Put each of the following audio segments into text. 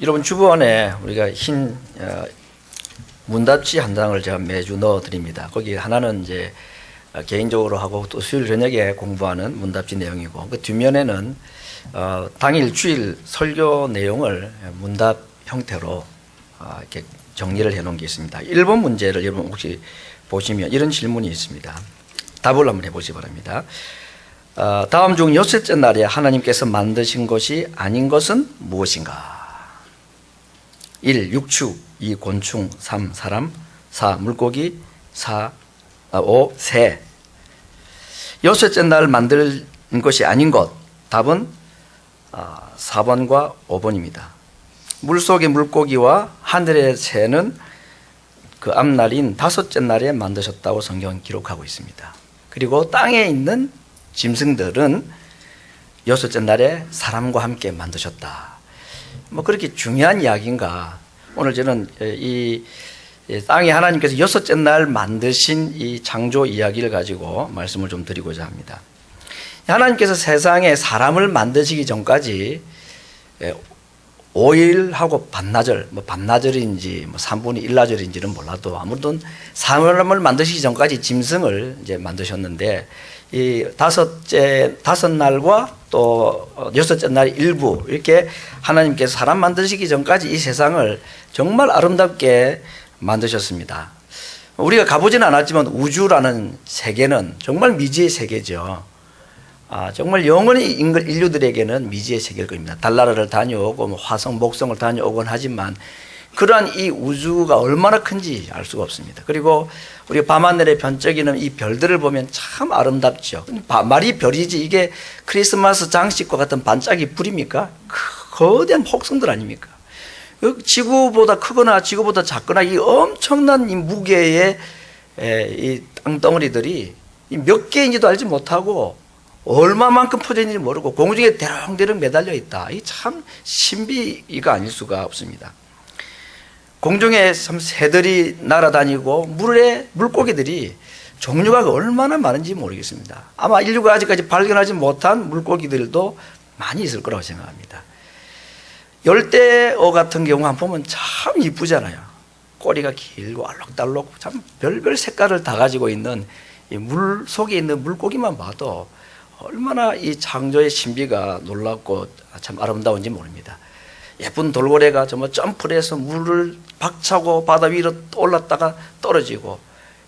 여러분 주변에 우리가 흰 문답지 한 장을 제가 매주 넣어 드립니다. 거기 하나는 이제 개인적으로 하고 또 수요일 저녁에 공부하는 문답지 내용이고, 그 뒷면에는 당일 주일 설교 내용을 문답 형태로 이렇게 정리를 해 놓은 게 있습니다. 1번 문제를 여러분 혹시 보시면 이런 질문이 있습니다. 답을 한번 해보시기 바랍니다. 다음 중 여섯째 날에 하나님께서 만드신 것이 아닌 것은 무엇인가? 1. 육축, 2. 곤충, 3. 사람, 4. 물고기, 5. 새. 여섯째 날 만든 것이 아닌 것, 답은 4번과 5번입니다. 물속의 물고기와 하늘의 새는 그 앞날인 다섯째 날에 만드셨다고 성경은 기록하고 있습니다. 그리고 땅에 있는 짐승들은 여섯째 날에 사람과 함께 만드셨다. 뭐 그렇게 중요한 이야기인가? 오늘 저는 이 땅에 하나님께서 여섯째 날 만드신 이 창조 이야기를 가지고 말씀을 좀 드리고자 합니다. 하나님께서 세상에 사람을 만드시기 전까지 5일하고 반나절, 뭐 반나절인지 뭐 3분의 1나절인지는 몰라도 아무튼 사람을 만드시기 전까지 짐승을 이제 만드셨는데, 이 다섯 날과 또 여섯째 날 일부, 이렇게 하나님께서 사람 만드시기 전까지 이 세상을 정말 아름답게 만드셨습니다. 우리가 가보지는 않았지만 우주라는 세계는 정말 미지의 세계죠. 정말 영원히 인류들에게는 미지의 세계일 겁니다. 달나라를 다녀오고 뭐 화성, 목성을 다녀오곤 하지만 그러한 이 우주가 얼마나 큰지 알 수가 없습니다. 그리고 우리가 밤하늘에 번쩍이는 이 별들을 보면 참 아름답죠. 말이 별이지 이게 크리스마스 장식과 같은 반짝이 불입니까? 거대한 폭성들 아닙니까? 지구보다 크거나 지구보다 작거나 이 엄청난 이 무게의 이 땅덩어리들이 몇 개인지도 알지 못하고 얼마만큼 퍼져 있는지 모르고 공중에 대롱대롱 매달려 있다. 이 참 신비가 아닐 수가 없습니다. 공중에 참 새들이 날아다니고 물에 물고기들이 종류가 얼마나 많은지 모르겠습니다. 아마 인류가 아직까지 발견하지 못한 물고기들도 많이 있을 거라고 생각합니다. 열대어 같은 경우 한번 보면 참 이쁘잖아요. 꼬리가 길고 알록달록 참 별별 색깔을 다 가지고 있는 이 물 속에 있는 물고기만 봐도 얼마나 이 창조의 신비가 놀랍고 참 아름다운지 모릅니다. 예쁜 돌고래가 정말 점프를 해서 물을 박차고 바다 위로 올랐다가 떨어지고,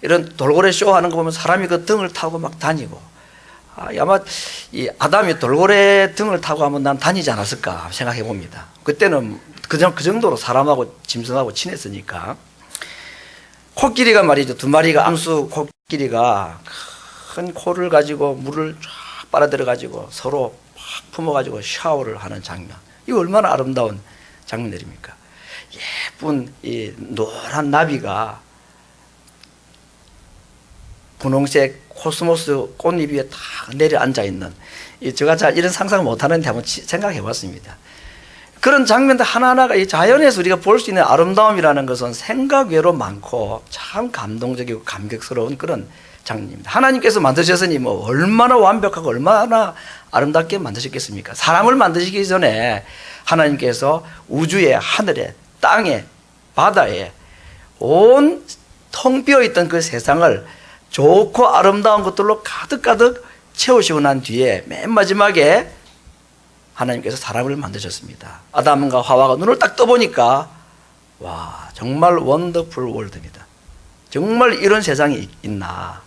이런 돌고래 쇼 하는 거 보면 사람이 그 등을 타고 막 다니고, 아마 이 아담이 돌고래 등을 타고 한번 난 다니지 않았을까 생각해 봅니다. 그때는 그 정도로 사람하고 짐승하고 친했으니까. 코끼리가 말이죠. 두 마리가 암수 코끼리가 큰 코를 가지고 물을 쫙 빨아들여 가지고 서로 팍 품어 가지고 샤워를 하는 장면. 이거 얼마나 아름다운 장면들입니까? 예쁜 이 노란 나비가 분홍색 코스모스 꽃잎 위에 딱 내려앉아 있는, 제가 잘 이런 상상을 못하는데 한번 생각해 봤습니다. 그런 장면들 하나하나가 이 자연에서 우리가 볼 수 있는 아름다움이라는 것은 생각 외로 많고 참 감동적이고 감격스러운 그런 장면입니다. 하나님께서 만드셨으니 뭐 얼마나 완벽하고 얼마나 아름답게 만드셨겠습니까? 사람을 만드시기 전에 하나님께서 우주에, 하늘에, 땅에, 바다에 온 텅 비어있던 그 세상을 좋고 아름다운 것들로 가득가득 채우시고 난 뒤에 맨 마지막에 하나님께서 사람을 만드셨습니다. 아담과 하와가 눈을 딱 떠보니까 와, 정말 원더풀 월드입니다. 정말 이런 세상이 있나.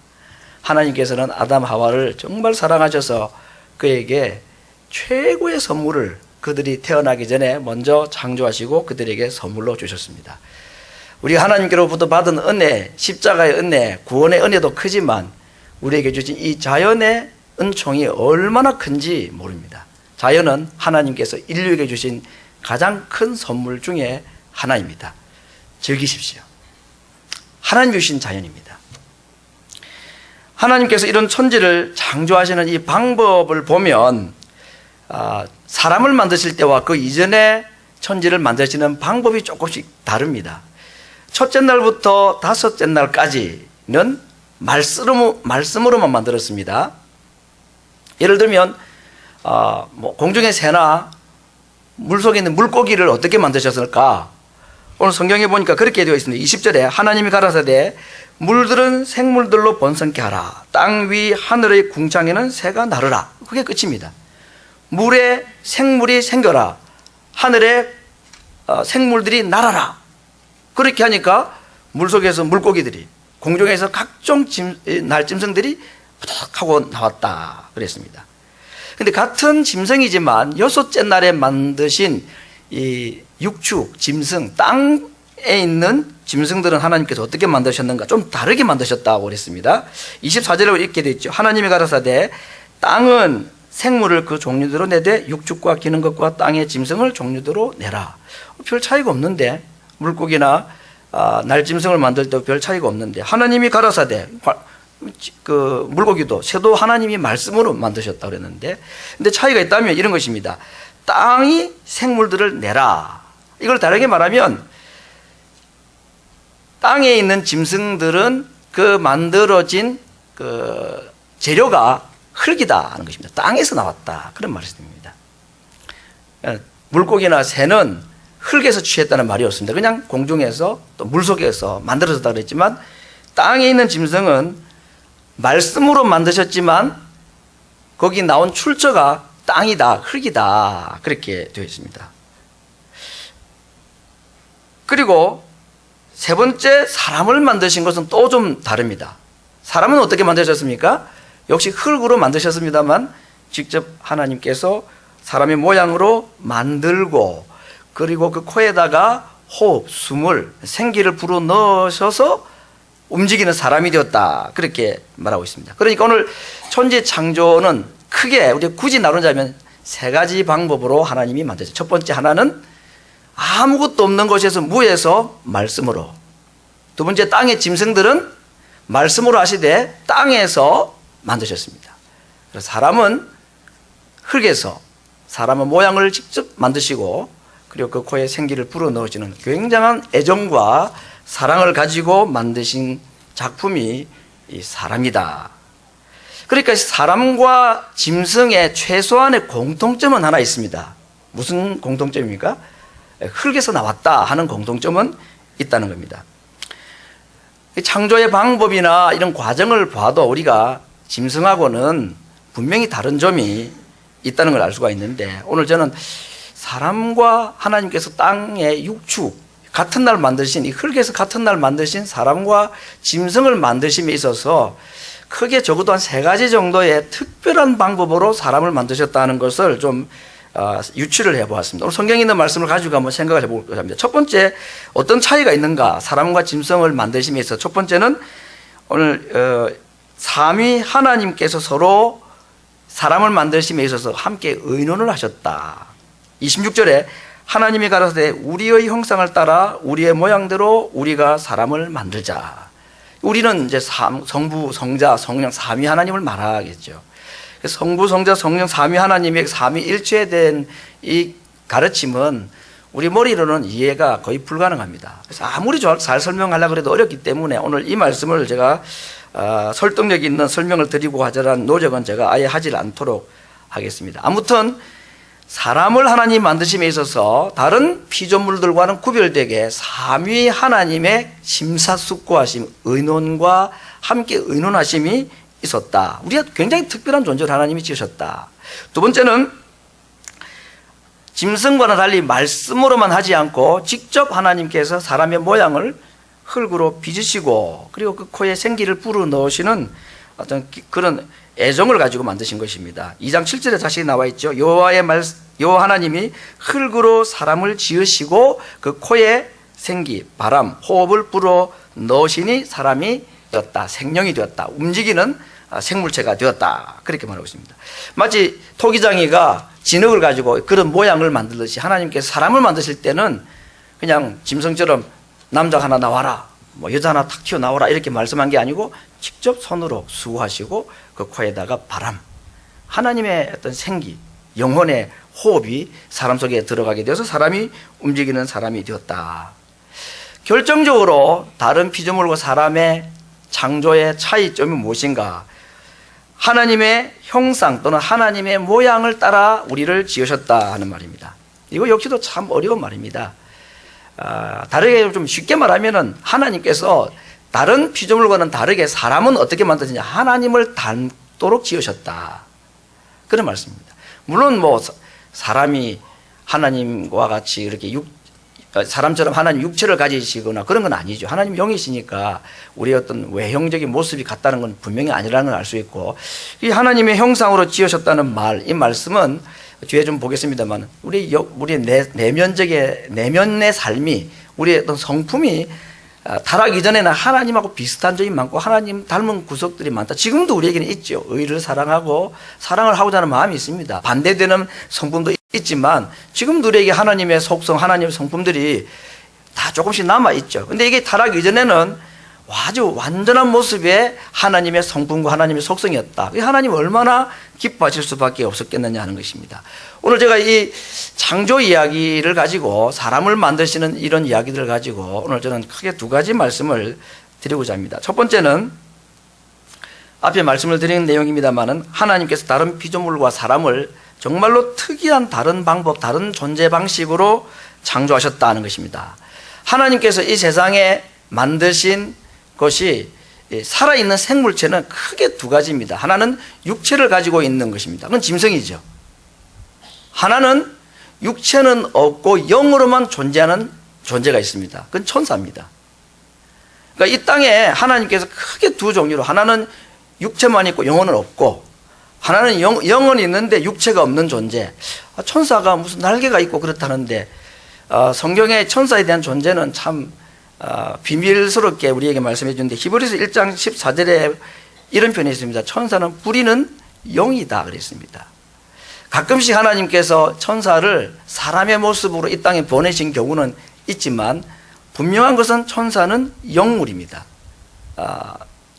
하나님께서는 아담 하와를 정말 사랑하셔서 그에게 최고의 선물을 그들이 태어나기 전에 먼저 창조하시고 그들에게 선물로 주셨습니다. 우리 하나님께로부터 받은 은혜, 십자가의 은혜, 구원의 은혜도 크지만 우리에게 주신 이 자연의 은총이 얼마나 큰지 모릅니다. 자연은 하나님께서 인류에게 주신 가장 큰 선물 중에 하나입니다. 즐기십시오. 하나님 주신 자연입니다. 하나님께서 이런 천지를 창조하시는 이 방법을 보면 사람을 만드실 때와 그 이전에 천지를 만드시는 방법이 조금씩 다릅니다. 첫째 날부터 다섯째 날까지는 말씀으로만 만들었습니다. 예를 들면 뭐 공중의 새나 물속에 있는 물고기를 어떻게 만드셨을까? 오늘 성경에 보니까 그렇게 되어 있습니다. 20절에 하나님이 가라사대 물들은 생물들로 번성케 하라. 땅 위 하늘의 궁창에는 새가 나르라. 그게 끝입니다. 물에 생물이 생겨라. 하늘에 생물들이 날아라. 그렇게 하니까 물속에서 물고기들이, 공중에서 각종 날짐승들이 부득하고 나왔다 그랬습니다. 근데 같은 짐승이지만 여섯째 날에 만드신 이 육축, 짐승, 땅에 있는 짐승들은 하나님께서 어떻게 만드셨는가? 좀 다르게 만드셨다고 그랬습니다. 24절에 이렇게 되어 있죠. 하나님이 가라사대 땅은 생물을 그 종류대로 내되 육축과 기는 것과 땅의 짐승을 종류대로 내라. 별 차이가 없는데, 물고기나 날짐승을 만들 때 별 차이가 없는데, 하나님이 가라사대 그 물고기도 새도 하나님이 말씀으로 만드셨다고 그랬는데, 근데 차이가 있다면 이런 것입니다. 땅이 생물들을 내라. 이걸 다르게 말하면 땅에 있는 짐승들은 그 만들어진 그 재료가 흙이다 하는 것입니다. 땅에서 나왔다, 그런 말씀입니다. 물고기나 새는 흙에서 취했다는 말이 없습니다. 그냥 공중에서 또 물속에서 만들어졌다 그랬지만, 땅에 있는 짐승은 말씀으로 만드셨지만 거기 나온 출처가 땅이다, 흙이다, 그렇게 되어 있습니다. 그리고 세 번째, 사람을 만드신 것은 또 좀 다릅니다. 사람은 어떻게 만드셨습니까? 역시 흙으로 만드셨습니다만 직접 하나님께서 사람의 모양으로 만들고, 그리고 그 코에다가 호흡, 숨을, 생기를 불어 넣으셔서 움직이는 사람이 되었다, 그렇게 말하고 있습니다. 그러니까 오늘 천지 창조는 크게 우리가 굳이 나누자면 세 가지 방법으로 하나님이 만드셨죠. 첫 번째, 하나는 아무것도 없는 곳에서 무에서 말씀으로. 두 번째, 땅의 짐승들은 말씀으로 하시되 땅에서 만드셨습니다. 그래서 사람은 흙에서 사람의 모양을 직접 만드시고, 그리고 그 코에 생기를 불어 넣으시는 굉장한 애정과 사랑을 가지고 만드신 작품이 이 사람이다. 그러니까 사람과 짐승의 최소한의 공통점은 하나 있습니다. 무슨 공통점입니까? 흙에서 나왔다 하는 공통점은 있다는 겁니다. 창조의 방법이나 이런 과정을 봐도 우리가 짐승하고는 분명히 다른 점이 있다는 걸 알 수가 있는데, 오늘 저는 사람과 하나님께서 땅의 육축, 같은 날 만드신, 이 흙에서 같은 날 만드신 사람과 짐승을 만드심에 있어서 크게 적어도 한 세 가지 정도의 특별한 방법으로 사람을 만드셨다는 것을 좀 유추를 해보았습니다. 오늘 성경에 있는 말씀을 가지고 한번 생각을 해볼까 합니다. 첫 번째, 어떤 차이가 있는가? 사람과 짐승을 만드심에 있어서 첫 번째는 오늘 삼위 하나님께서 서로 사람을 만드심에 있어서 함께 의논을 하셨다. 26절에 하나님이 가라사대 우리의 형상을 따라 우리의 모양대로 우리가 사람을 만들자. 우리는 이제 성부, 성자, 성령 삼위 하나님을 말하겠죠. 성부, 성자, 성령 삼위 하나님의 삼위일체에 대한 이 가르침은 우리 머리로는 이해가 거의 불가능합니다. 그래서 아무리 잘 설명하려고 해도 어렵기 때문에 오늘 이 말씀을 제가 설득력 있는 설명을 드리고 하자는 노력은 제가 아예 하질 않도록 하겠습니다. 아무튼 사람을 하나님 만드심에 있어서 다른 피조물들과는 구별되게 삼위 하나님의 심사숙고하심, 의논과 함께 의논하심이 있었다. 우리가 굉장히 특별한 존재를 하나님이 지으셨다. 두 번째는 짐승과는 달리 말씀으로만 하지 않고 직접 하나님께서 사람의 모양을 흙으로 빚으시고, 그리고 그 코에 생기를 불어 넣으시는 어떤 그런 애정을 가지고 만드신 것입니다. 2장 7절에 다시 나와 있죠. 여호와 하나님이 흙으로 사람을 지으시고 그 코에 생기, 바람, 호흡을 불어 넣으시니 사람이 되었다, 생명이 되었다, 움직이는 생물체가 되었다, 그렇게 말하고 있습니다. 마치 토기장이가 진흙을 가지고 그런 모양을 만들듯이 하나님께서 사람을 만드실 때는 그냥 짐승처럼 남자 하나 나와라, 뭐 여자 하나 탁 튀어나오라 이렇게 말씀한 게 아니고 직접 손으로 수고하시고 그 코에다가 바람, 하나님의 어떤 생기, 영혼의 호흡이 사람 속에 들어가게 되어서 사람이 움직이는 사람이 되었다. 결정적으로 다른 피조물과 사람의 창조의 차이점이 무엇인가? 하나님의 형상 또는 하나님의 모양을 따라 우리를 지으셨다 하는 말입니다. 이거 역시도 참 어려운 말입니다. 다르게 좀 쉽게 말하면은 하나님께서 다른 피조물과는 다르게 사람은 어떻게 만드셨냐? 하나님을 닮도록 지으셨다. 그런 말씀입니다. 물론 뭐 사람이 하나님과 같이 이렇게 사람처럼 하나님 육체를 가지시거나 그런 건 아니죠. 하나님 영이시니까 우리의 어떤 외형적인 모습이 같다는 건 분명히 아니라는 걸 알 수 있고, 이 하나님의 형상으로 지으셨다는 말, 이 말씀은 뒤에 좀 보겠습니다만 우리의 내면의 삶이, 우리의 어떤 성품이 타락 이전에는 하나님하고 비슷한 점이 많고 하나님 닮은 구석들이 많다. 지금도 우리에게는 있죠. 의를 사랑하고 사랑을 하고자 하는 마음이 있습니다. 반대되는 성품도 있지만 지금도 우리에게 하나님의 속성, 하나님의 성품들이 다 조금씩 남아있죠. 근데 이게 타락 이전에는 아주 완전한 모습의 하나님의 성품과 하나님의 속성이었다. 하나님 얼마나 기뻐하실 수밖에 없었겠느냐 하는 것입니다. 오늘 제가 이 창조 이야기를 가지고, 사람을 만드시는 이런 이야기들을 가지고 오늘 저는 크게 두 가지 말씀을 드리고자 합니다. 첫 번째는 앞에 말씀을 드리는 내용입니다만은 하나님께서 다른 피조물과 사람을 정말로 특이한 다른 방법, 다른 존재 방식으로 창조하셨다는 것입니다. 하나님께서 이 세상에 만드신 것이 살아있는 생물체는 크게 두 가지입니다. 하나는 육체를 가지고 있는 것입니다. 그건 짐승이죠. 하나는 육체는 없고 영으로만 존재하는 존재가 있습니다. 그건 천사입니다. 그러니까 이 땅에 하나님께서 크게 두 종류로, 하나는 육체만 있고 영혼은 없고, 하나는 영은 있는데 육체가 없는 존재. 천사가 무슨 날개가 있고 그렇다는데 성경의 천사에 대한 존재는 참 비밀스럽게 우리에게 말씀해 주는데, 히브리서 1장 14절에 이런 표현이 있습니다. 천사는 부리는 영이다 그랬습니다. 가끔씩 하나님께서 천사를 사람의 모습으로 이 땅에 보내신 경우는 있지만 분명한 것은 천사는 영물입니다.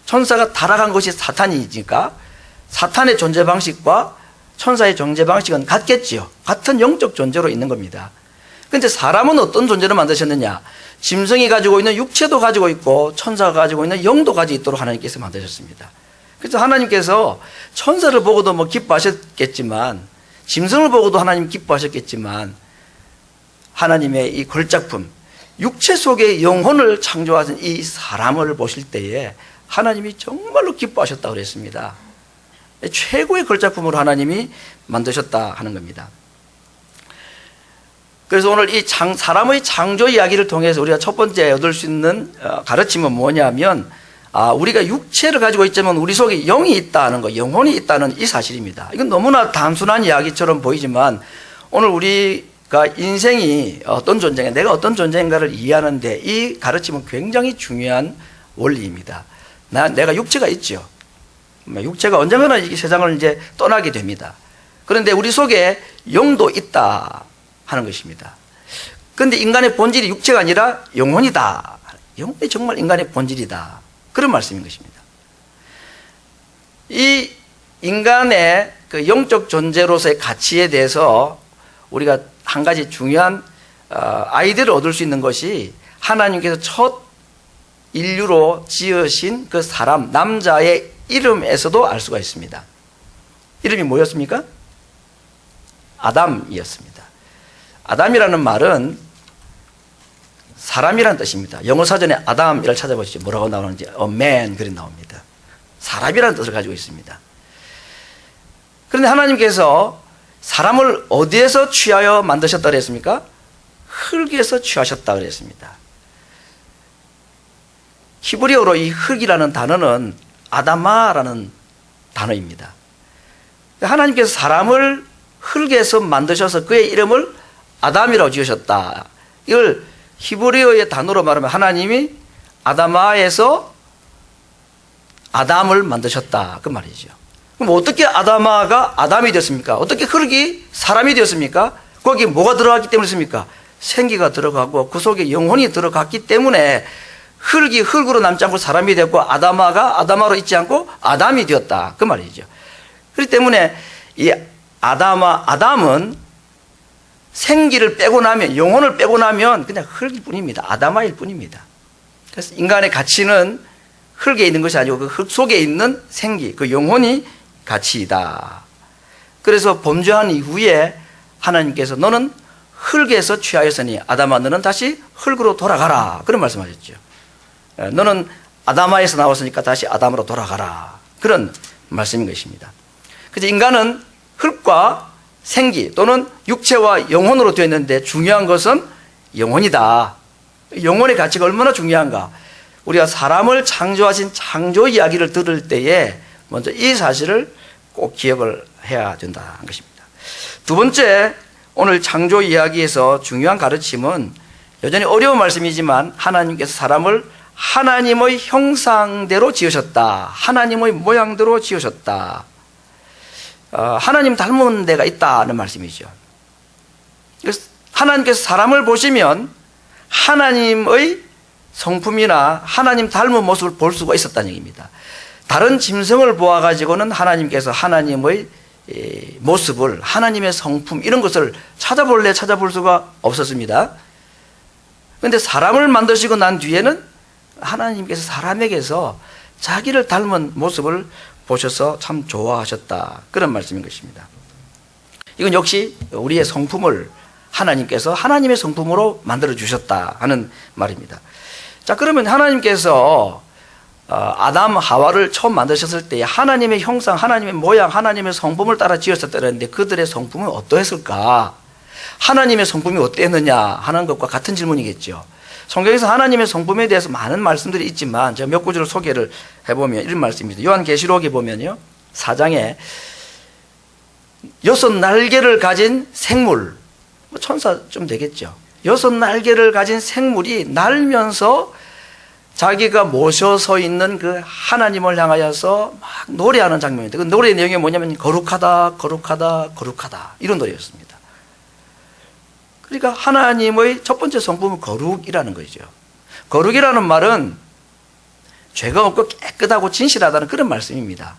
천사가 타락한 것이 사탄이니까 사탄의 존재 방식과 천사의 존재 방식은 같겠지요. 같은 영적 존재로 있는 겁니다. 그런데 사람은 어떤 존재로 만드셨느냐? 짐승이 가지고 있는 육체도 가지고 있고 천사가 가지고 있는 영도 가지고 있도록 하나님께서 만드셨습니다. 그래서 하나님께서 천사를 보고도 뭐 기뻐하셨겠지만, 짐승을 보고도 하나님 기뻐하셨겠지만, 하나님의 이 걸작품, 육체 속의 영혼을 창조하신 이 사람을 보실 때에 하나님이 정말로 기뻐하셨다고 그랬습니다. 최고의 걸작품으로 하나님이 만드셨다 하는 겁니다. 그래서 오늘 이 사람의 창조 이야기를 통해서 우리가 첫 번째 얻을 수 있는 가르침은 뭐냐면, 우리가 육체를 가지고 있지만 우리 속에 영이 있다는 거, 영혼이 있다는 이 사실입니다. 이건 너무나 단순한 이야기처럼 보이지만 오늘 우리가 인생이 어떤 존재인가, 내가 어떤 존재인가를 이해하는데 이 가르침은 굉장히 중요한 원리입니다. 내가 육체가 있죠. 육체가 언젠가는 이 세상을 이제 떠나게 됩니다. 그런데 우리 속에 영도 있다 하는 것입니다. 그런데 인간의 본질이 육체가 아니라 영혼이다. 영혼이 정말 인간의 본질이다. 그런 말씀인 것입니다. 이 인간의 그 영적 존재로서의 가치에 대해서 우리가 한 가지 중요한 아이디어를 얻을 수 있는 것이 하나님께서 첫 인류로 지으신 그 사람, 남자의 이름에서도 알 수가 있습니다. 이름이 뭐였습니까? 아담이었습니다. 아담이라는 말은 사람이라는 뜻입니다. 영어 사전에 아담이를 찾아보시죠. 뭐라고 나오는지 a man 그리 나옵니다. 사람이라는 뜻을 가지고 있습니다. 그런데 하나님께서 사람을 어디에서 취하여 만드셨다 그랬습니까? 흙에서 취하셨다 그랬습니다. 히브리어로 이 흙이라는 단어는 아다마라는 단어입니다. 하나님께서 사람을 흙에서 만드셔서 그의 이름을 아담이라고 지으셨다. 이걸 히브리어의 단어로 말하면 하나님이 아다마에서 아담을 만드셨다 그 말이죠. 그럼 어떻게 아다마가 아담이 되었습니까? 어떻게 흙이 사람이 되었습니까? 거기에 뭐가 들어갔기 때문이었습니까? 생기가 들어가고 그 속에 영혼이 들어갔기 때문에 흙이 흙으로 남지 않고 사람이 되었고 아다마가 아다마로 있지 않고 아담이 되었다 그 말이죠. 그렇기 때문에 이 아담은 생기를 빼고 나면, 영혼을 빼고 나면 그냥 흙일 뿐입니다. 아다마일 뿐입니다. 그래서 인간의 가치는 흙에 있는 것이 아니고 그 흙 속에 있는 생기, 그 영혼이 가치이다. 그래서 범죄한 이후에 하나님께서 너는 흙에서 취하였으니 아담아 너는 다시 흙으로 돌아가라. 그런 말씀하셨죠. 너는 아담아에서 나왔으니까 다시 아담으로 돌아가라. 그런 말씀인 것입니다. 그래서 인간은 흙과 생기 또는 육체와 영혼으로 되어 있는데 중요한 것은 영혼이다. 영혼의 가치가 얼마나 중요한가. 우리가 사람을 창조하신 창조 이야기를 들을 때에 먼저 이 사실을 꼭 기억을 해야 된다는 것입니다. 두 번째, 오늘 창조 이야기에서 중요한 가르침은 여전히 어려운 말씀이지만 하나님께서 사람을 하나님의 형상대로 지으셨다. 하나님의 모양대로 지으셨다. 하나님 닮은 데가 있다는 말씀이죠. 그래서 하나님께서 사람을 보시면 하나님의 성품이나 하나님 닮은 모습을 볼 수가 있었다는 얘기입니다. 다른 짐승을 보아가지고는 하나님께서 하나님의 모습을, 하나님의 성품 이런 것을 찾아볼 수가 없었습니다. 그런데 사람을 만드시고 난 뒤에는 하나님께서 사람에게서 자기를 닮은 모습을 보셔서 참 좋아하셨다. 그런 말씀인 것입니다. 이건 역시 우리의 성품을 하나님께서 하나님의 성품으로 만들어 주셨다 하는 말입니다. 자, 그러면 하나님께서 아담 하와를 처음 만드셨을 때 하나님의 형상, 하나님의 모양, 하나님의 성품을 따라 지었었다는데 그들의 성품은 어떠했을까? 하나님의 성품이 어땠느냐 하는 것과 같은 질문이겠죠. 성경에서 하나님의 성품에 대해서 많은 말씀들이 있지만 제가 몇 구절을 소개를 해보면 이런 말씀입니다. 요한계시록에 보면요, 4장에 6날개를 가진 생물, 천사쯤 되겠죠. 6날개를 가진 생물이 날면서 자기가 모셔 서 있는 그 하나님을 향하여서 막 노래하는 장면인데 그 노래의 내용이 뭐냐면 거룩하다 거룩하다 거룩하다 이런 노래였습니다. 그러니까 하나님의 첫 번째 성품은 거룩이라는 거죠. 거룩이라는 말은 죄가 없고 깨끗하고 진실하다는 그런 말씀입니다.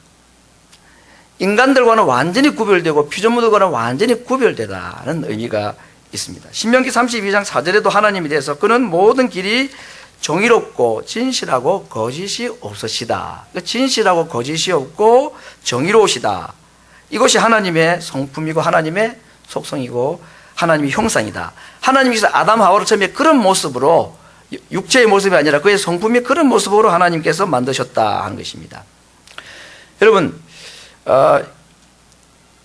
인간들과는 완전히 구별되고 피조물들과는 완전히 구별되다는 의미가 있습니다. 신명기 32장 4절에도 하나님에 대해서 그는 모든 길이 정의롭고 진실하고 거짓이 없으시다. 진실하고 거짓이 없고 정의로우시다. 이것이 하나님의 성품이고 하나님의 속성이고 하나님의 형상이다. 하나님께서 아담 하와를 처음에 그런 모습으로, 육체의 모습이 아니라 그의 성품이 그런 모습으로 하나님께서 만드셨다 하는 것입니다. 여러분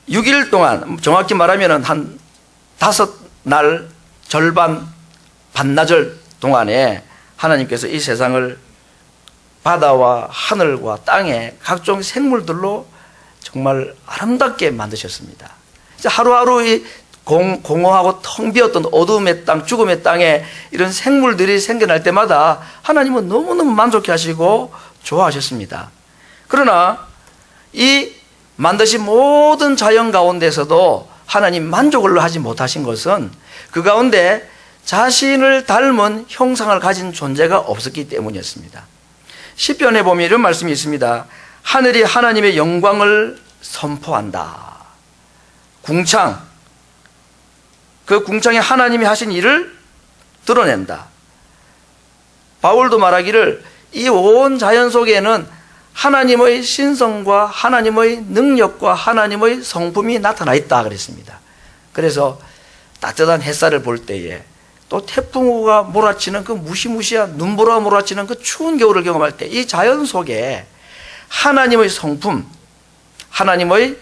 6일 동안, 정확히 말하면 한 5날 절반 반나절 동안에 하나님께서 이 세상을 바다와 하늘과 땅에 각종 생물들로 정말 아름답게 만드셨습니다. 하루하루 이 공허하고 텅 비었던 어둠의 땅, 죽음의 땅에 이런 생물들이 생겨날 때마다 하나님은 너무너무 만족해 하시고 좋아하셨습니다. 그러나 이 만드신 모든 자연 가운데서도 하나님 만족을 하지 못하신 것은 그 가운데 자신을 닮은 형상을 가진 존재가 없었기 때문이었습니다. 시편에 보면 이런 말씀이 있습니다. 하늘이 하나님의 영광을 선포한다. 궁창, 그 궁창에 하나님이 하신 일을 드러낸다. 바울도 말하기를 이 온 자연 속에는 하나님의 신성과 하나님의 능력과 하나님의 성품이 나타나 있다 그랬습니다. 그래서 따뜻한 햇살을 볼 때에 또 태풍우가 몰아치는 그 무시무시한 눈보라가 몰아치는 그 추운 겨울을 경험할 때 이 자연 속에 하나님의 성품, 하나님의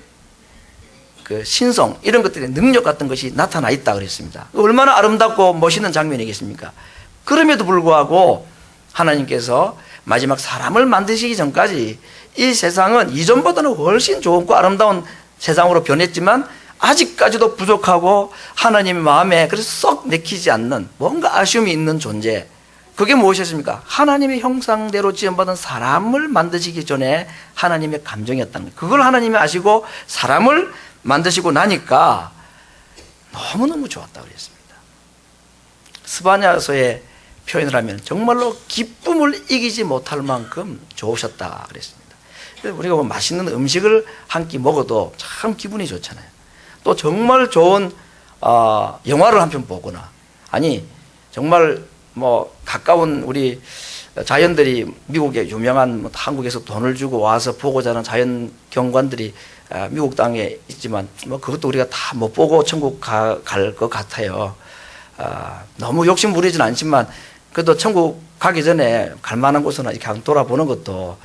그 신성 이런 것들의 능력 같은 것이 나타나 있다 그랬습니다. 얼마나 아름답고 멋있는 장면이겠습니까? 그럼에도 불구하고 하나님께서 마지막 사람을 만드시기 전까지 이 세상은 이전보다는 훨씬 좋고 아름다운 세상으로 변했지만 아직까지도 부족하고 하나님의 마음에 그래서 썩 내키지 않는 뭔가 아쉬움이 있는 존재, 그게 무엇이었습니까? 하나님의 형상대로 지음받은 사람을 만드시기 전에 하나님의 감정이었다는 거예요. 그걸 하나님이 아시고 사람을 만드시고 나니까 너무너무 좋았다고 그랬습니다. 스바냐서의 표현을 하면 정말로 기쁨을 이기지 못할 만큼 좋으셨다 그랬습니다. 우리가 뭐 맛있는 음식을 한 끼 먹어도 참 기분이 좋잖아요. 또 정말 좋은 영화를 한 편 보거나, 아니 정말 뭐 가까운 우리 자연들이 미국의 유명한 한국에서 돈을 주고 와서 보고자 하는 자연 경관들이 미국 땅에 있지만 뭐 그것도 우리가 다 못 보고 천국 갈 것 같아요. 너무 욕심 부리진 않지만 그래도 천국 가기 전에 갈 만한 곳은 이렇게 한번 돌아보는 것도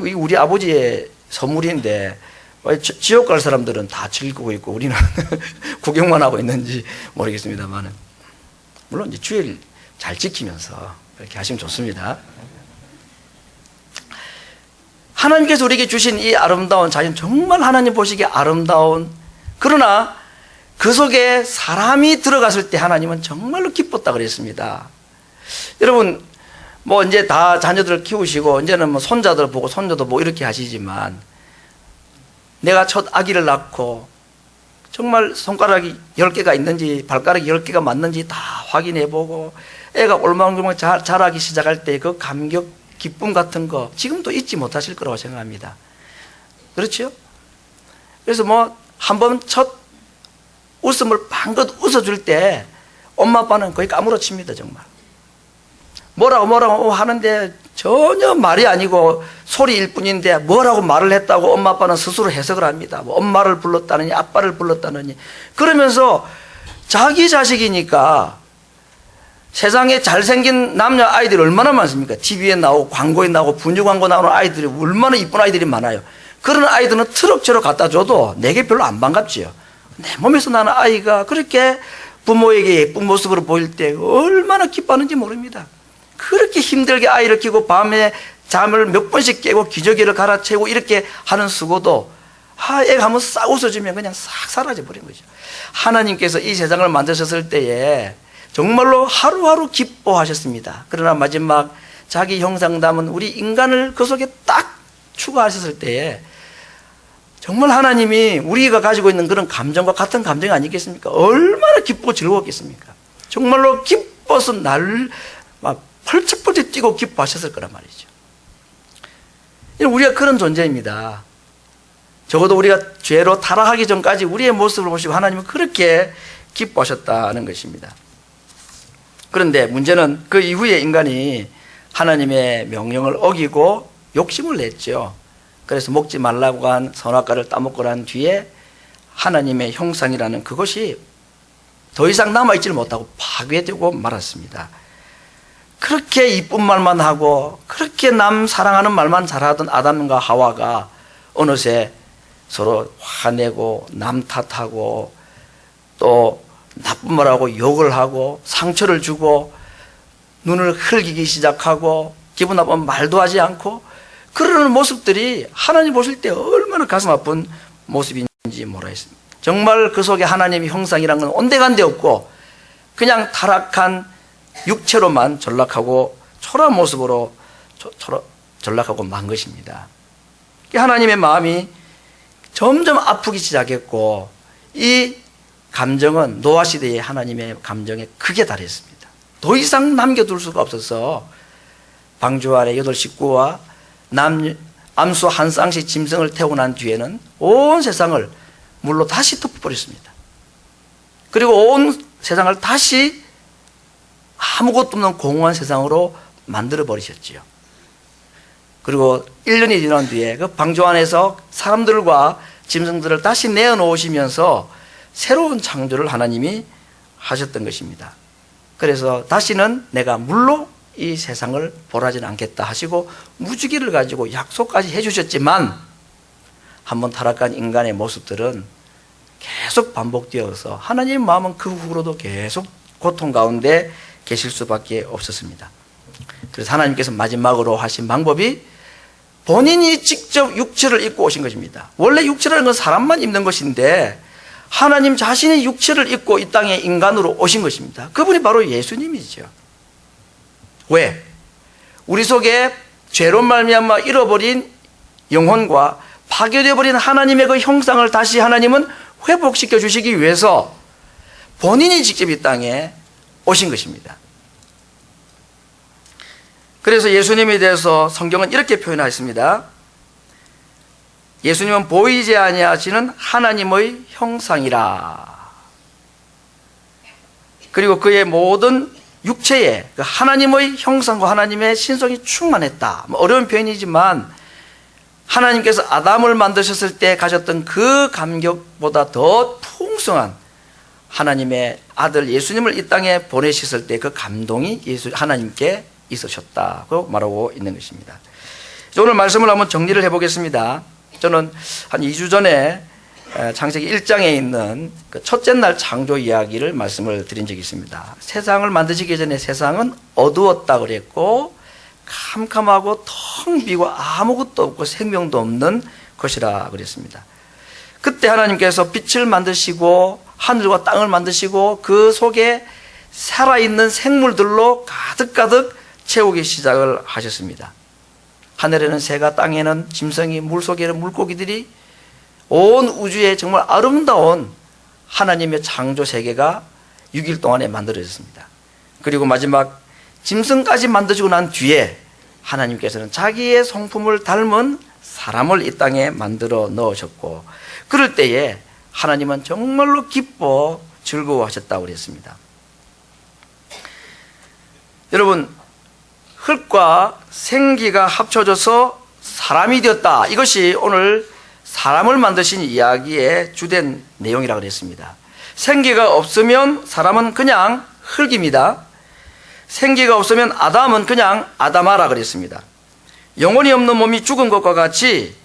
이게 우리 아버지의 선물인데 왜 지옥 갈 사람들은 다 즐기고 있고 우리는 구경만 하고 있는지 모르겠습니다만, 물론 이제 주일 잘 지키면서 그렇게 하시면 좋습니다. 하나님께서 우리에게 주신 이 아름다운 자연, 정말 하나님 보시기에 아름다운, 그러나 그 속에 사람이 들어갔을 때 하나님은 정말로 기뻤다 그랬습니다. 여러분, 뭐 이제 다 자녀들을 키우시고 이제는 뭐 손자들 보고 손녀도 보고 이렇게 하시지만, 내가 첫 아기를 낳고 정말 손가락이 10개가 있는지 발가락이 10개가 맞는지 다 확인해 보고 애가 올망졸망 자라기 시작할 때 그 감격, 기쁨 같은 거 지금도 잊지 못하실 거라고 생각합니다. 그렇죠? 그래서 뭐 한번 첫 웃음을 방긋 웃어줄 때 엄마 아빠는 거의 까무러칩니다. 정말 뭐라고 하는데 전혀 말이 아니고 소리일 뿐인데 뭐라고 말을 했다고 엄마 아빠는 스스로 해석을 합니다. 뭐 엄마를 불렀다느니 아빠를 불렀다느니 그러면서 자기 자식이니까. 세상에 잘생긴 남녀 아이들이 얼마나 많습니까? TV에 나오고 광고에 나오고 분유 광고 나오는 아이들이 얼마나 이쁜 아이들이 많아요. 그런 아이들은 트럭처럼 갖다 줘도 내게 별로 안 반갑지요. 내 몸에서 나는 아이가 그렇게 부모에게 예쁜 모습으로 보일 때 얼마나 기뻐하는지 모릅니다. 그렇게 힘들게 아이를 키우고 밤에 잠을 몇 번씩 깨고 기저귀를 갈아채우고 이렇게 하는 수고도 애가 한번 싹 웃어주면 그냥 싹 사라져 버린 거죠. 하나님께서 이 세상을 만드셨을 때에 정말로 하루하루 기뻐하셨습니다. 그러나 마지막 자기 형상 담은 우리 인간을 그 속에 딱 추가하셨을 때에 정말 하나님이 우리가 가지고 있는 그런 감정과 같은 감정이 아니겠습니까? 얼마나 기쁘고 즐거웠겠습니까? 정말로 기뻐서 날 막 펄쩍펄쩍 뛰고 기뻐하셨을 거란 말이죠. 우리가 그런 존재입니다. 적어도 우리가 죄로 타락하기 전까지 우리의 모습을 보시고 하나님은 그렇게 기뻐하셨다는 것입니다. 그런데 문제는 그 이후에 인간이 하나님의 명령을 어기고 욕심을 냈죠. 그래서 먹지 말라고 한 선악과를 따먹고 난 뒤에 하나님의 형상이라는 그것이 더 이상 남아있지를 못하고 파괴되고 말았습니다. 그렇게 이쁜 말만 하고 그렇게 남 사랑하는 말만 잘하던 아담과 하와가 어느새 서로 화내고 남 탓하고 또 나쁜 말하고 욕을 하고 상처를 주고 눈을 흘기기 시작하고 기분 나쁘면 말도 하지 않고 그러는 모습들이 하나님 보실 때 얼마나 가슴 아픈 모습인지 모르겠습니다. 정말 그 속에 하나님의 형상이란 건 온데간데 없고 그냥 타락한 육체로만 전락하고 초라한 모습으로 전락하고 만 것입니다. 하나님의 마음이 점점 아프기 시작했고 이 감정은 노아 시대의 하나님의 감정에 크게 달했습니다. 더 이상 남겨둘 수가 없어서 방주 아래 8 식구와 암수 한 쌍씩 짐승을 태우고 난 뒤에는 온 세상을 물로 다시 덮어버렸습니다. 그리고 온 세상을 다시 아무것도 없는 공허한 세상으로 만들어버리셨지요. 그리고 1년이 지난 뒤에 그 방주 안에서 사람들과 짐승들을 다시 내어놓으시면서 새로운 창조를 하나님이 하셨던 것입니다. 그래서 다시는 내가 물로 이 세상을 벌하지는 않겠다 하시고 무지개를 가지고 약속까지 해주셨지만 한번 타락한 인간의 모습들은 계속 반복되어서 하나님의 마음은 그 후로도 계속 고통 가운데 계실 수밖에 없었습니다. 그래서 하나님께서 마지막으로 하신 방법이 본인이 직접 육체를 입고 오신 것입니다. 원래 육체라는 건 사람만 입는 것인데 하나님 자신이 육체를 입고 이 땅에 인간으로 오신 것입니다. 그분이 바로 예수님이죠. 왜? 우리 속에 죄로 말미암아 잃어버린 영혼과 파괴되어 버린 하나님의 그 형상을 다시 하나님은 회복시켜 주시기 위해서 본인이 직접 이 땅에 오신 것입니다. 그래서 예수님에 대해서 성경은 이렇게 표현하였습니다. 예수님은 보이지 아니하시는 하나님의 형상이라. 그리고 그의 모든 육체에 그 하나님의 형상과 하나님의 신성이 충만했다. 어려운 표현이지만 하나님께서 아담을 만드셨을 때 가졌던 그 감격보다 더 풍성한 하나님의 아들 예수님을 이 땅에 보내셨을 때 그 감동이 하나님께 있으셨다고 말하고 있는 것입니다. 오늘 말씀을 한번 정리를 해보겠습니다. 저는 한 2주 전에 창세기 1장에 있는 그 첫째 날 창조 이야기를 말씀을 드린 적이 있습니다. 세상을 만드시기 전에 세상은 어두웠다 그랬고 캄캄하고 텅 비고 아무것도 없고 생명도 없는 것이라 그랬습니다. 그때 하나님께서 빛을 만드시고 하늘과 땅을 만드시고 그 속에 살아있는 생물들로 가득가득 채우기 시작을 하셨습니다. 하늘에는 새가, 땅에는 짐승이, 물속에는 물고기들이, 온 우주에 정말 아름다운 하나님의 창조 세계가 6일 동안에 만들어졌습니다. 그리고 마지막 짐승까지 만들어지고 난 뒤에 하나님께서는 자기의 성품을 닮은 사람을 이 땅에 만들어 넣으셨고, 그럴 때에 하나님은 정말로 기뻐 즐거워하셨다고 그랬습니다. 여러분, 흙과 생기가 합쳐져서 사람이 되었다. 이것이 오늘 사람을 만드신 이야기의 주된 내용이라고 그랬습니다. 생기가 없으면 사람은 그냥 흙입니다. 생기가 없으면 아담은 그냥 아담아라 그랬습니다. 영혼이 없는 몸이 죽은 것과 같이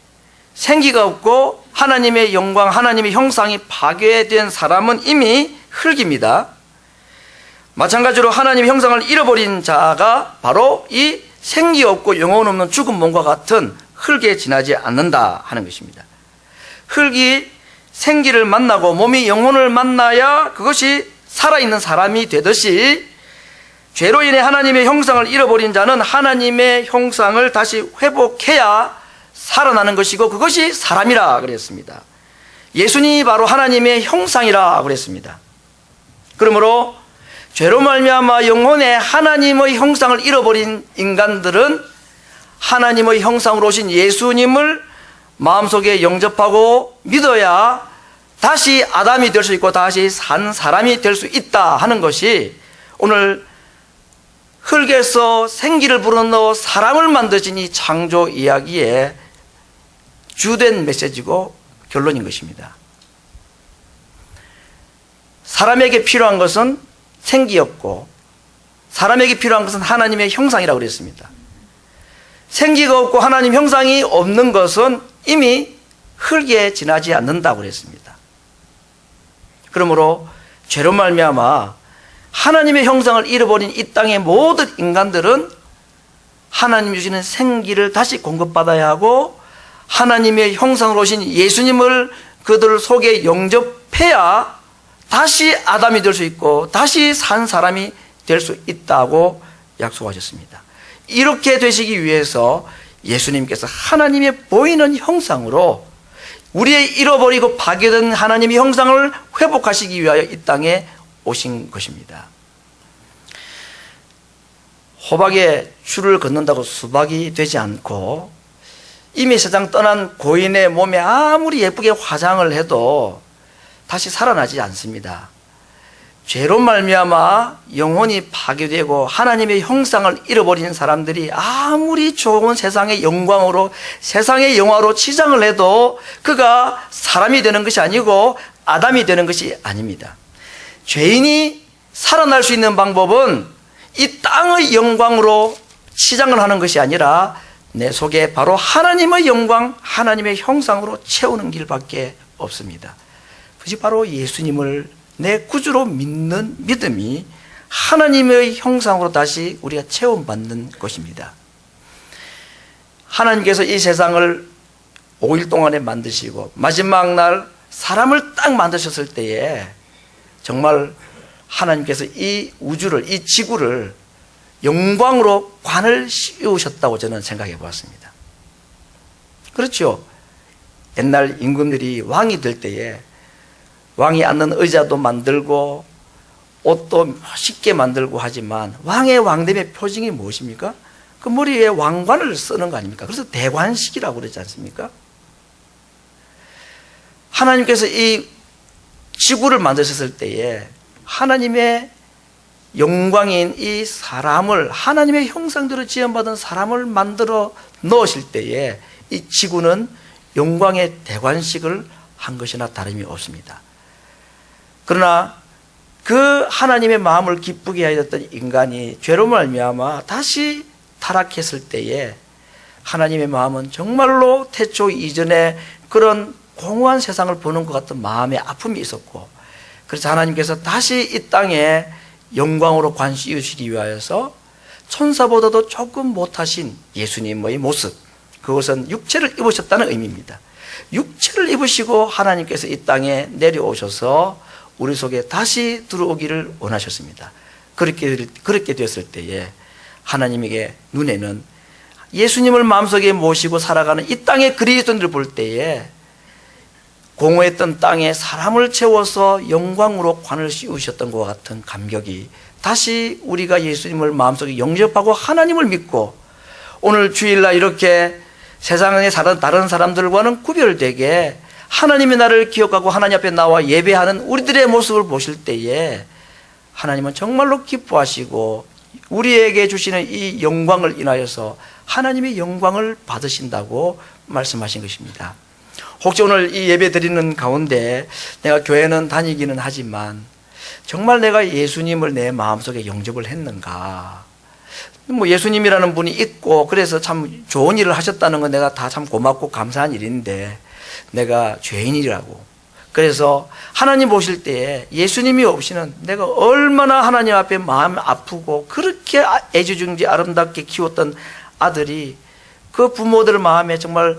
생기가 없고 하나님의 영광, 하나님의 형상이 파괴된 사람은 이미 흙입니다. 마찬가지로 하나님의 형상을 잃어버린 자가 바로 이 생기 없고 영혼 없는 죽은 몸과 같은 흙에 지나지 않는다 하는 것입니다. 흙이 생기를 만나고 몸이 영혼을 만나야 그것이 살아있는 사람이 되듯이, 죄로 인해 하나님의 형상을 잃어버린 자는 하나님의 형상을 다시 회복해야 살아나는 것이고 그것이 사람이라 그랬습니다. 예수님이 바로 하나님의 형상이라 그랬습니다. 그러므로 죄로 말미암아 영혼의 하나님의 형상을 잃어버린 인간들은 하나님의 형상으로 오신 예수님을 마음속에 영접하고 믿어야 다시 아담이 될 수 있고 다시 산 사람이 될 수 있다 하는 것이 오늘 흙에서 생기를 불어넣어 사람을 만드신 이 창조 이야기의 주된 메시지고 결론인 것입니다. 사람에게 필요한 것은 생기였고 사람에게 필요한 것은 하나님의 형상이라고 그랬습니다. 생기가 없고 하나님 형상이 없는 것은 이미 흙에 지나지 않는다고 그랬습니다. 그러므로 죄로 말미암아 하나님의 형상을 잃어버린 이 땅의 모든 인간들은 하나님이 주시는 생기를 다시 공급받아야 하고 하나님의 형상으로 오신 예수님을 그들 속에 영접해야 다시 아담이 될 수 있고 다시 산 사람이 될 수 있다고 약속하셨습니다. 이렇게 되시기 위해서 예수님께서 하나님의 보이는 형상으로 우리의 잃어버리고 파괴된 하나님의 형상을 회복하시기 위하여 이 땅에 오신 것입니다. 호박에 줄을 걷는다고 수박이 되지 않고 이미 세상 떠난 고인의 몸에 아무리 예쁘게 화장을 해도 다시 살아나지 않습니다. 죄로 말미암아 영혼이 파괴되고 하나님의 형상을 잃어버린 사람들이 아무리 좋은 세상의 영광으로 세상의 영화로 치장을 해도 그가 사람이 되는 것이 아니고 아담이 되는 것이 아닙니다. 죄인이 살아날 수 있는 방법은 이 땅의 영광으로 치장을 하는 것이 아니라 내 속에 바로 하나님의 영광, 하나님의 형상으로 채우는 길밖에 없습니다. 그것이 바로 예수님을 내 구주로 믿는 믿음이 하나님의 형상으로 다시 우리가 체험받는 것입니다. 하나님께서 이 세상을 5일 동안에 만드시고 마지막 날 사람을 딱 만드셨을 때에 정말 하나님께서 이 우주를, 이 지구를 영광으로 관을 씌우셨다고 저는 생각해 보았습니다. 그렇죠. 옛날 임금들이 왕이 될 때에 왕이 앉는 의자도 만들고 옷도 쉽게 만들고 하지만 왕의 왕됨의 표징이 무엇입니까? 그 머리에 왕관을 쓰는 거 아닙니까? 그래서 대관식이라고 그러지 않습니까? 하나님께서 이 지구를 만드셨을 때에 하나님의 영광인 이 사람을, 하나님의 형상대로 지음받은 사람을 만들어 넣으실 때에 이 지구는 영광의 대관식을 한 것이나 다름이 없습니다. 그러나 그 하나님의 마음을 기쁘게 하였던 인간이 죄로 말미암아 다시 타락했을 때에 하나님의 마음은 정말로 태초 이전에 그런 공허한 세상을 보는 것 같은 마음의 아픔이 있었고, 그래서 하나님께서 다시 이 땅에 영광으로 관시우시기 위하여서 천사보다도 조금 못하신 예수님의 모습, 그것은 육체를 입으셨다는 의미입니다. 육체를 입으시고 하나님께서 이 땅에 내려오셔서 우리 속에 다시 들어오기를 원하셨습니다. 그렇게 되었을 때에 하나님에게 눈에는 예수님을 마음속에 모시고 살아가는 이 땅의 그리스도인들을 볼 때에 공허했던 땅에 사람을 채워서 영광으로 관을 씌우셨던 것 같은 감격이 다시 우리가 예수님을 마음속에 영접하고 하나님을 믿고 오늘 주일날 이렇게 세상에 사는 다른 사람들과는 구별되게 하나님이 나를 기억하고 하나님 앞에 나와 예배하는 우리들의 모습을 보실 때에 하나님은 정말로 기뻐하시고 우리에게 주시는 이 영광을 인하여서 하나님의 영광을 받으신다고 말씀하신 것입니다. 혹시 오늘 이 예배 드리는 가운데 내가 교회는 다니기는 하지만 정말 내가 예수님을 내 마음속에 영접을 했는가? 뭐 예수님이라는 분이 있고 그래서 참 좋은 일을 하셨다는 건 내가 다 참 고맙고 감사한 일인데 내가 죄인이라고, 그래서 하나님 보실 때에 예수님이 없이는 내가 얼마나 하나님 앞에 마음 아프고 그렇게 애지중지 아름답게 키웠던 아들이 그 부모들 마음에 정말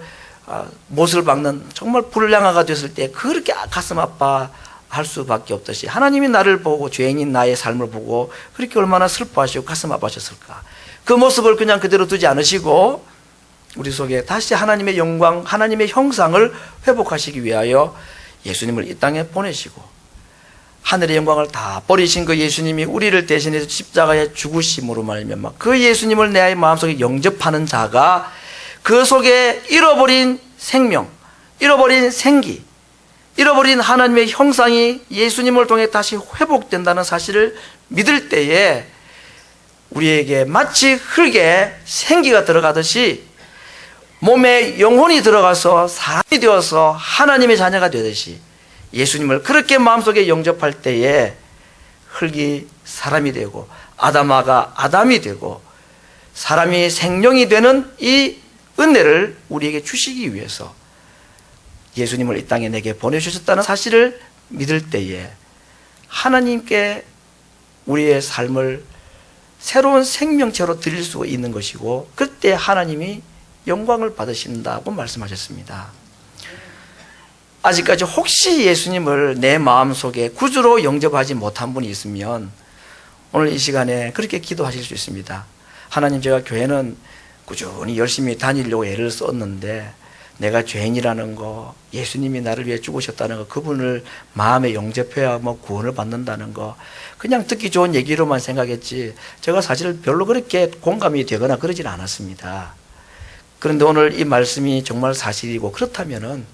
못을 박는 정말 불량아가 됐을 때 그렇게 가슴 아파할 수밖에 없듯이 하나님이 나를 보고 죄인인 나의 삶을 보고 그렇게 얼마나 슬퍼하시고 가슴 아파하셨을까. 그 모습을 그냥 그대로 두지 않으시고 우리 속에 다시 하나님의 영광, 하나님의 형상을 회복하시기 위하여 예수님을 이 땅에 보내시고 하늘의 영광을 다 버리신 그 예수님이 우리를 대신해서 십자가에 죽으심으로 말미암아 그 예수님을 내 마음속에 영접하는 자가 그 속에 잃어버린 생명, 잃어버린 생기, 잃어버린 하나님의 형상이 예수님을 통해 다시 회복된다는 사실을 믿을 때에 우리에게 마치 흙에 생기가 들어가듯이 몸에 영혼이 들어가서 사람이 되어서 하나님의 자녀가 되듯이 예수님을 그렇게 마음속에 영접할 때에 흙이 사람이 되고 아담아가 아담이 되고 사람이 생명이 되는 이 은혜를 우리에게 주시기 위해서 예수님을 이 땅에 내게 보내주셨다는 사실을 믿을 때에 하나님께 우리의 삶을 새로운 생명체로 드릴 수 있는 것이고 그때 하나님이 영광을 받으신다고 말씀하셨습니다. 아직까지 혹시 예수님을 내 마음속에 구주로 영접하지 못한 분이 있으면 오늘 이 시간에 그렇게 기도하실 수 있습니다. 하나님, 제가 교회는 꾸준히 열심히 다니려고 애를 썼는데 내가 죄인이라는 거, 예수님이 나를 위해 죽으셨다는 거, 그분을 마음에 영접해야 뭐 구원을 받는다는 거 그냥 듣기 좋은 얘기로만 생각했지 제가 사실 별로 그렇게 공감이 되거나 그러진 않았습니다. 그런데 오늘 이 말씀이 정말 사실이고 그렇다면은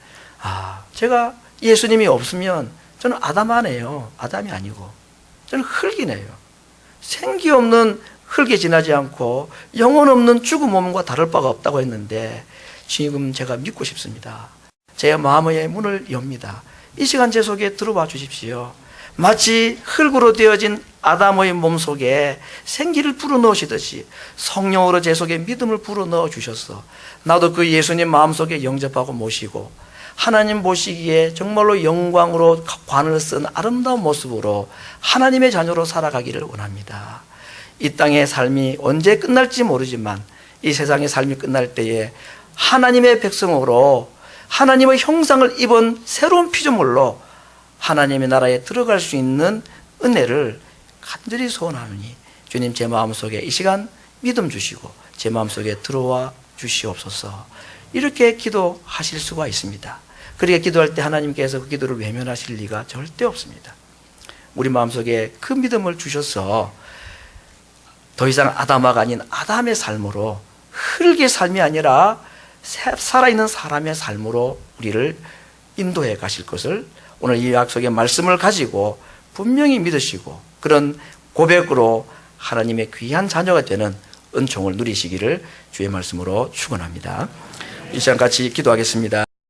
제가 예수님이 없으면 저는 아담하네요. 아담이 아니고 저는 흙이네요. 생기 없는 흙에 지나지 않고 영혼 없는 죽은 몸과 다를 바가 없다고 했는데 지금 제가 믿고 싶습니다. 제 마음의 문을 엽니다. 이 시간 제 속에 들어와 주십시오. 마치 흙으로 되어진 아담의 몸속에 생기를 불어넣으시듯이 성령으로 제 속에 믿음을 불어넣어 주셔서 나도 그 예수님 마음속에 영접하고 모시고 하나님 보시기에 정말로 영광으로 관을 쓴 아름다운 모습으로 하나님의 자녀로 살아가기를 원합니다. 이 땅의 삶이 언제 끝날지 모르지만 이 세상의 삶이 끝날 때에 하나님의 백성으로 하나님의 형상을 입은 새로운 피조물로 하나님의 나라에 들어갈 수 있는 은혜를 간절히 소원하노니 주님, 제 마음속에 이 시간 믿음 주시고 제 마음속에 들어와 주시옵소서. 이렇게 기도하실 수가 있습니다. 그렇게 기도할 때 하나님께서 그 기도를 외면하실 리가 절대 없습니다. 우리 마음속에 그 믿음을 주셔서 더 이상 아담아가 아닌 아담의 삶으로, 흙의 삶이 아니라 살아있는 사람의 삶으로 우리를 인도해 가실 것을 오늘 이 약속의 말씀을 가지고 분명히 믿으시고 그런 고백으로 하나님의 귀한 자녀가 되는 은총을 누리시기를 주의 말씀으로 축원합니다. 이 시간 같이 기도하겠습니다.